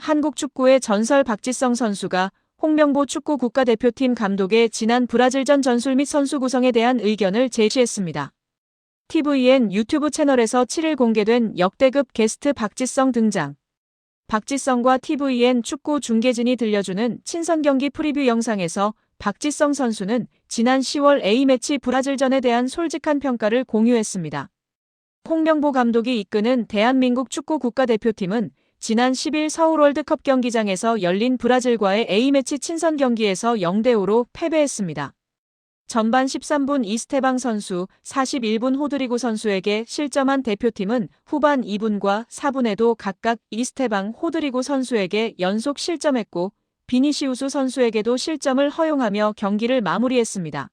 한국 축구의 전설 박지성 선수가 홍명보 축구 국가대표팀 감독의 지난 브라질전 전술 및 선수 구성에 대한 의견을 제시했습니다. TVN 유튜브 채널에서 7일 공개된 역대급 게스트 박지성 등장. 박지성과 TVN 축구 중계진이 들려주는 친선 경기 프리뷰 영상에서 박지성 선수는 지난 10월 A매치 브라질전에 대한 솔직한 평가를 공유했습니다. 홍명보 감독이 이끄는 대한민국 축구 국가대표팀은 지난 10일 서울 월드컵 경기장에서 열린 브라질과의 A매치 친선 경기에서 0대5로 패배했습니다. 전반 13분 이스테방 선수, 41분 호드리고 선수에게 실점한 대표팀은 후반 2분과 4분에도 각각 이스테방, 호드리고 선수에게 연속 실점했고 비니시우스 선수에게도 실점을 허용하며 경기를 마무리했습니다.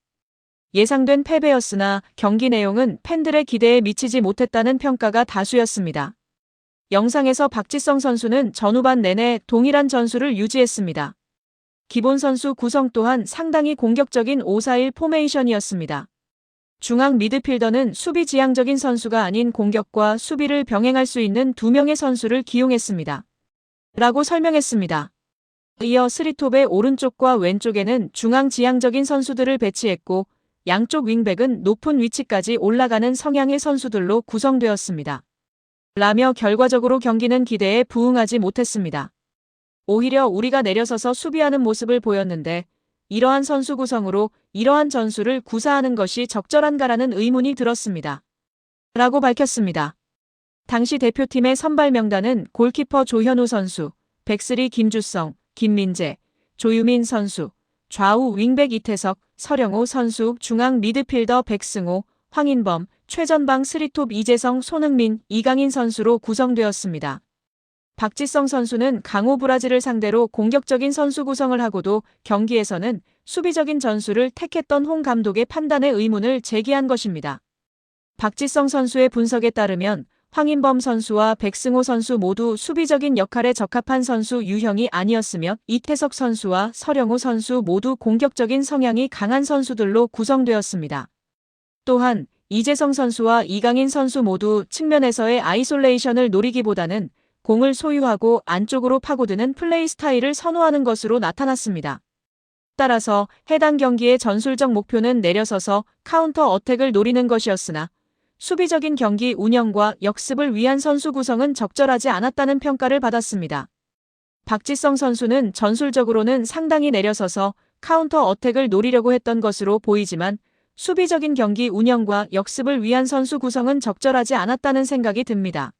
예상된 패배였으나 경기 내용은 팬들의 기대에 미치지 못했다는 평가가 다수였습니다. 영상에서 박지성 선수는 전후반 내내 동일한 전술을 유지했습니다. 기본 선수 구성 또한 상당히 공격적인 5-4-1 포메이션이었습니다. 중앙 미드필더는 수비 지향적인 선수가 아닌 공격과 수비를 병행할 수 있는 2명의 선수를 기용했습니다. 라고 설명했습니다. 이어 스리톱의 오른쪽과 왼쪽에는 중앙 지향적인 선수들을 배치했고 양쪽 윙백은 높은 위치까지 올라가는 성향의 선수들로 구성되었습니다. 라며 결과적으로 경기는 기대에 부응하지 못했습니다. 오히려 우리가 내려서서 수비하는 모습을 보였는데 이러한 선수 구성으로 이러한 전술을 구사하는 것이 적절한가라는 의문이 들었습니다. 라고 밝혔습니다. 당시 대표팀의 선발 명단은 골키퍼 조현우 선수, 백스리 김주성, 김민재, 조유민 선수, 좌우 윙백 이태석, 서령호 선수, 중앙 미드필더 백승호, 황인범, 최전방 스리톱 이재성, 손흥민, 이강인 선수로 구성되었습니다. 박지성 선수는 강호 브라질을 상대로 공격적인 선수 구성을 하고도 경기에서는 수비적인 전술을 택했던 홍 감독의 판단에 의문을 제기한 것입니다. 박지성 선수의 분석에 따르면 황인범 선수와 백승호 선수 모두 수비적인 역할에 적합한 선수 유형이 아니었으며 이태석 선수와 서령호 선수 모두 공격적인 성향이 강한 선수들로 구성되었습니다. 또한 이재성 선수와 이강인 선수 모두 측면에서의 아이솔레이션을 노리기보다는 공을 소유하고 안쪽으로 파고드는 플레이 스타일을 선호하는 것으로 나타났습니다. 따라서 해당 경기의 전술적 목표는 내려서서 카운터 어택을 노리는 것이었으나 수비적인 경기 운영과 역습을 위한 선수 구성은 적절하지 않았다는 평가를 받았습니다. 박지성 선수는 전술적으로는 상당히 내려서서 카운터 어택을 노리려고 했던 것으로 보이지만 수비적인 경기 운영과 역습을 위한 선수 구성은 적절하지 않았다는 생각이 듭니다.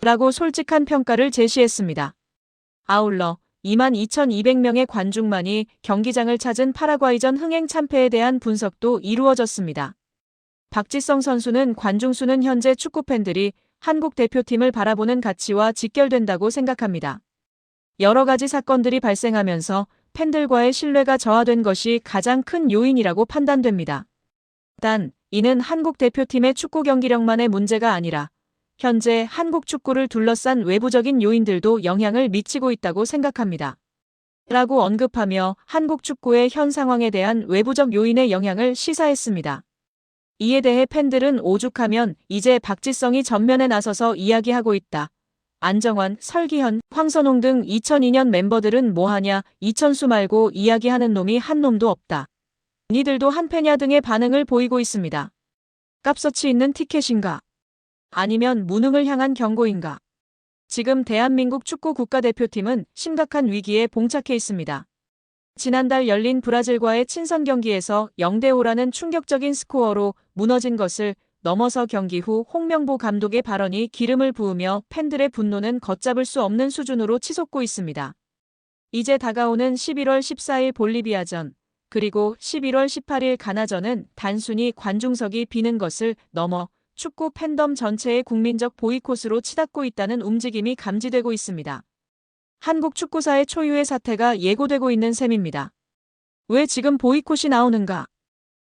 라고 솔직한 평가를 제시했습니다. 아울러 22,200명의 관중만이 경기장을 찾은 파라과이전 흥행 참패에 대한 분석도 이루어졌습니다. 박지성 선수는 관중수는 현재 축구팬들이 한국 대표팀을 바라보는 가치와 직결된다고 생각합니다. 여러 가지 사건들이 발생하면서 팬들과의 신뢰가 저하된 것이 가장 큰 요인이라고 판단됩니다. 단, 이는 한국 대표팀의 축구 경기력만의 문제가 아니라 현재 한국 축구를 둘러싼 외부적인 요인들도 영향을 미치고 있다고 생각합니다. 라고 언급하며 한국 축구의 현 상황에 대한 외부적 요인의 영향을 시사했습니다. 이에 대해 팬들은 오죽하면 이제 박지성이 전면에 나서서 이야기하고 있다. 안정환, 설기현, 황선홍 등 2002년 멤버들은 뭐하냐, 이천수 말고 이야기하는 놈이 한 놈도 없다. 니들도 한패냐 등의 반응을 보이고 있습니다. 값어치 있는 티켓인가? 아니면 무능을 향한 경고인가? 지금 대한민국 축구 국가대표팀은 심각한 위기에 봉착해 있습니다. 지난달 열린 브라질과의 친선 경기에서 0대5라는 충격적인 스코어로 무너진 것을 넘어서 경기 후 홍명보 감독의 발언이 기름을 부으며 팬들의 분노는 걷잡을 수 없는 수준으로 치솟고 있습니다. 이제 다가오는 11월 14일 볼리비아전, 그리고 11월 18일 가나전은 단순히 관중석이 비는 것을 넘어 축구 팬덤 전체의 국민적 보이콧으로 치닫고 있다는 움직임이 감지되고 있습니다. 한국 축구사의 초유의 사태가 예고되고 있는 셈입니다. 왜 지금 보이콧이 나오는가?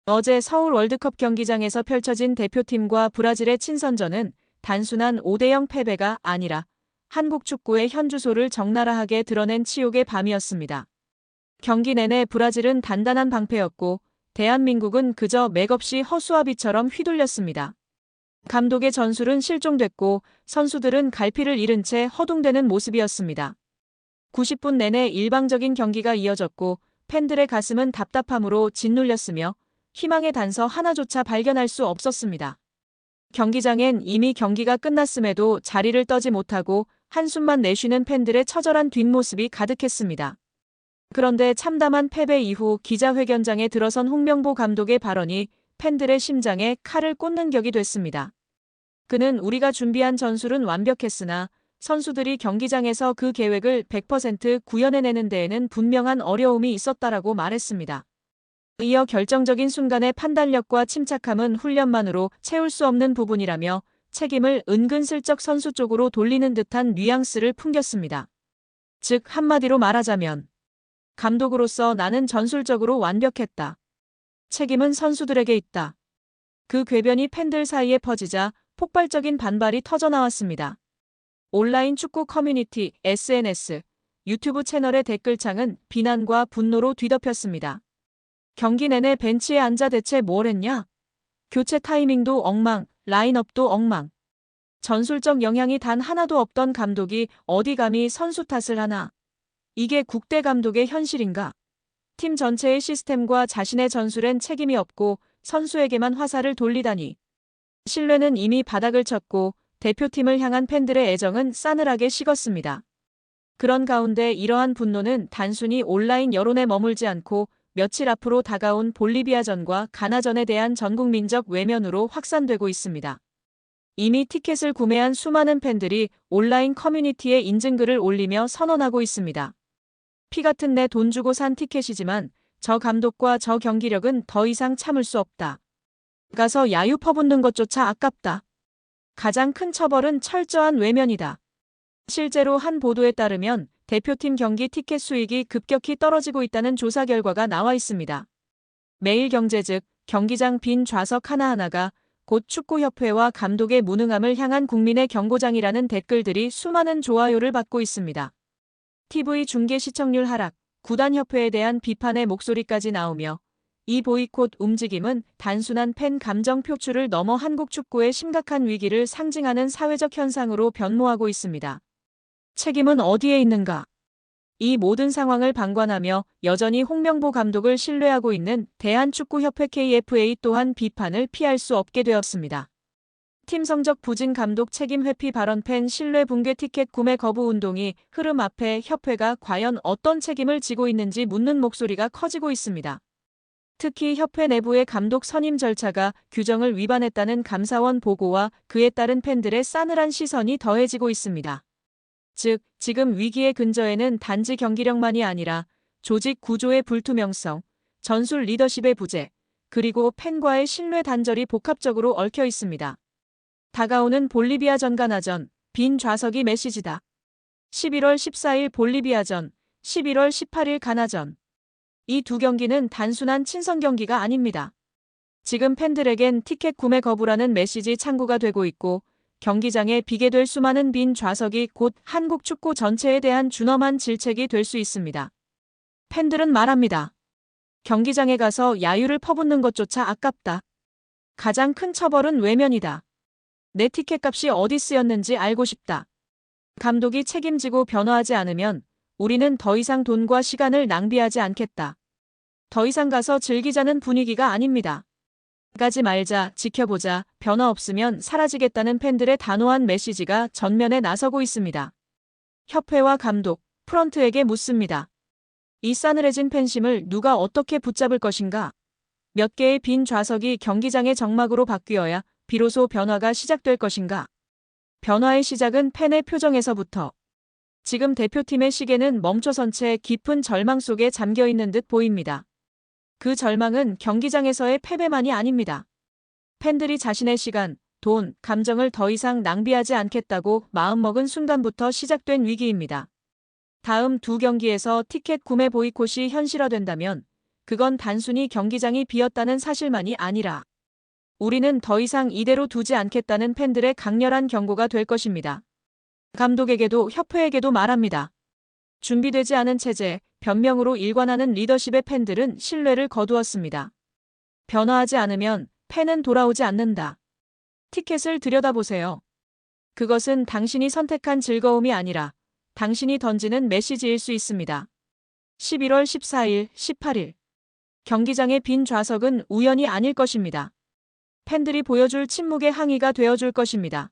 어제 서울 월드컵 경기장에서 펼쳐진 대표팀과 브라질의 친선전은 단순한 5대0 패배가 아니라 한국 축구의 현주소를 적나라하게 드러낸 치욕의 밤이었습니다. 경기 내내 브라질은 단단한 방패였고 대한민국은 그저 맥없이 허수아비처럼 휘둘렸습니다. 감독의 전술은 실종됐고 선수들은 갈피를 잃은 채 허둥대는 모습이었습니다. 90분 내내 일방적인 경기가 이어졌고 팬들의 가슴은 답답함으로 짓눌렸으며 희망의 단서 하나조차 발견할 수 없었습니다. 경기장엔 이미 경기가 끝났음에도 자리를 떠지 못하고 한숨만 내쉬는 팬들의 처절한 뒷모습이 가득했습니다. 그런데 참담한 패배 이후 기자회견장에 들어선 홍명보 감독의 발언이 팬들의 심장에 칼을 꽂는 격이 됐습니다. 그는 우리가 준비한 전술은 완벽했으나 선수들이 경기장에서 그 계획을 100% 구현해내는 데에는 분명한 어려움이 있었다라고 말했습니다. 이어 결정적인 순간의 판단력과 침착함은 훈련만으로 채울 수 없는 부분이라며 책임을 은근슬쩍 선수 쪽으로 돌리는 듯한 뉘앙스를 풍겼습니다. 즉 한마디로 말하자면 감독으로서 나는 전술적으로 완벽했다. 책임은 선수들에게 있다. 그 궤변이 팬들 사이에 퍼지자 폭발적인 반발이 터져나왔습니다. 온라인 축구 커뮤니티, SNS, 유튜브 채널의 댓글창은 비난과 분노로 뒤덮였습니다. 경기 내내 벤치에 앉아 대체 뭘 했냐? 교체 타이밍도 엉망, 라인업도 엉망. 전술적 영향이 단 하나도 없던 감독이 어디 감히 선수 탓을 하나? 이게 국대 감독의 현실인가? 팀 전체의 시스템과 자신의 전술엔 책임이 없고 선수에게만 화살을 돌리다니. 신뢰는 이미 바닥을 쳤고 대표팀을 향한 팬들의 애정은 싸늘하게 식었습니다. 그런 가운데 이러한 분노는 단순히 온라인 여론에 머물지 않고 며칠 앞으로 다가온 볼리비아전과 가나전에 대한 전국민적 외면으로 확산되고 있습니다. 이미 티켓을 구매한 수많은 팬들이 온라인 커뮤니티에 인증글을 올리며 선언하고 있습니다. 피 같은 내 돈 주고 산 티켓이지만 저 감독과 저 경기력은 더 이상 참을 수 없다. 가서 야유 퍼붓는 것조차 아깝다. 가장 큰 처벌은 철저한 외면이다. 실제로 한 보도에 따르면 대표팀 경기 티켓 수익이 급격히 떨어지고 있다는 조사 결과가 나와 있습니다. 매일경제 즉 경기장 빈 좌석 하나하나가 곧 축구협회와 감독의 무능함을 향한 국민의 경고장이라는 댓글들이 수많은 좋아요를 받고 있습니다. TV 중계 시청률 하락, 구단협회에 대한 비판의 목소리까지 나오며 이 보이콧 움직임은 단순한 팬 감정 표출을 넘어 한국 축구의 심각한 위기를 상징하는 사회적 현상으로 변모하고 있습니다. 책임은 어디에 있는가? 이 모든 상황을 방관하며 여전히 홍명보 감독을 신뢰하고 있는 대한축구협회 KFA 또한 비판을 피할 수 없게 되었습니다. 팀 성적 부진 감독 책임 회피 발언 팬 신뢰 붕괴 티켓 구매 거부 운동이 흐름 앞에 협회가 과연 어떤 책임을 지고 있는지 묻는 목소리가 커지고 있습니다. 특히 협회 내부의 감독 선임 절차가 규정을 위반했다는 감사원 보고와 그에 따른 팬들의 싸늘한 시선이 더해지고 있습니다. 즉, 지금 위기의 근저에는 단지 경기력만이 아니라 조직 구조의 불투명성, 전술 리더십의 부재, 그리고 팬과의 신뢰 단절이 복합적으로 얽혀 있습니다. 다가오는 볼리비아전 가나전, 빈 좌석이 메시지다. 11월 14일 볼리비아전, 11월 18일 가나전. 이 두 경기는 단순한 친선 경기가 아닙니다. 지금 팬들에겐 티켓 구매 거부라는 메시지 창구가 되고 있고 경기장에 비게 될 수많은 빈 좌석이 곧 한국 축구 전체에 대한 준엄한 질책이 될 수 있습니다. 팬들은 말합니다. 경기장에 가서 야유를 퍼붓는 것조차 아깝다. 가장 큰 처벌은 외면이다. 내 티켓값이 어디 쓰였는지 알고 싶다. 감독이 책임지고 변화하지 않으면 우리는 더 이상 돈과 시간을 낭비하지 않겠다. 더 이상 가서 즐기자는 분위기가 아닙니다. 가지 말자, 지켜보자, 변화 없으면 사라지겠다는 팬들의 단호한 메시지가 전면에 나서고 있습니다. 협회와 감독, 프런트에게 묻습니다. 이 싸늘해진 팬심을 누가 어떻게 붙잡을 것인가? 몇 개의 빈 좌석이 경기장의 정막으로 바뀌어야 비로소 변화가 시작될 것인가? 변화의 시작은 팬의 표정에서부터. 지금 대표팀의 시계는 멈춰선 채 깊은 절망 속에 잠겨 있는 듯 보입니다. 그 절망은 경기장에서의 패배만이 아닙니다. 팬들이 자신의 시간, 돈, 감정을 더 이상 낭비하지 않겠다고 마음먹은 순간부터 시작된 위기입니다. 다음 두 경기에서 티켓 구매 보이콧이 현실화된다면 그건 단순히 경기장이 비었다는 사실만이 아니라 우리는 더 이상 이대로 두지 않겠다는 팬들의 강렬한 경고가 될 것입니다. 감독에게도 협회에게도 말합니다. 준비되지 않은 체제, 변명으로 일관하는 리더십의 팬들은 신뢰를 거두었습니다. 변화하지 않으면 팬은 돌아오지 않는다. 티켓을 들여다보세요. 그것은 당신이 선택한 즐거움이 아니라 당신이 던지는 메시지일 수 있습니다. 11월 14일, 18일. 경기장의 빈 좌석은 우연이 아닐 것입니다. 팬들이 보여줄 침묵의 항의가 되어줄 것입니다.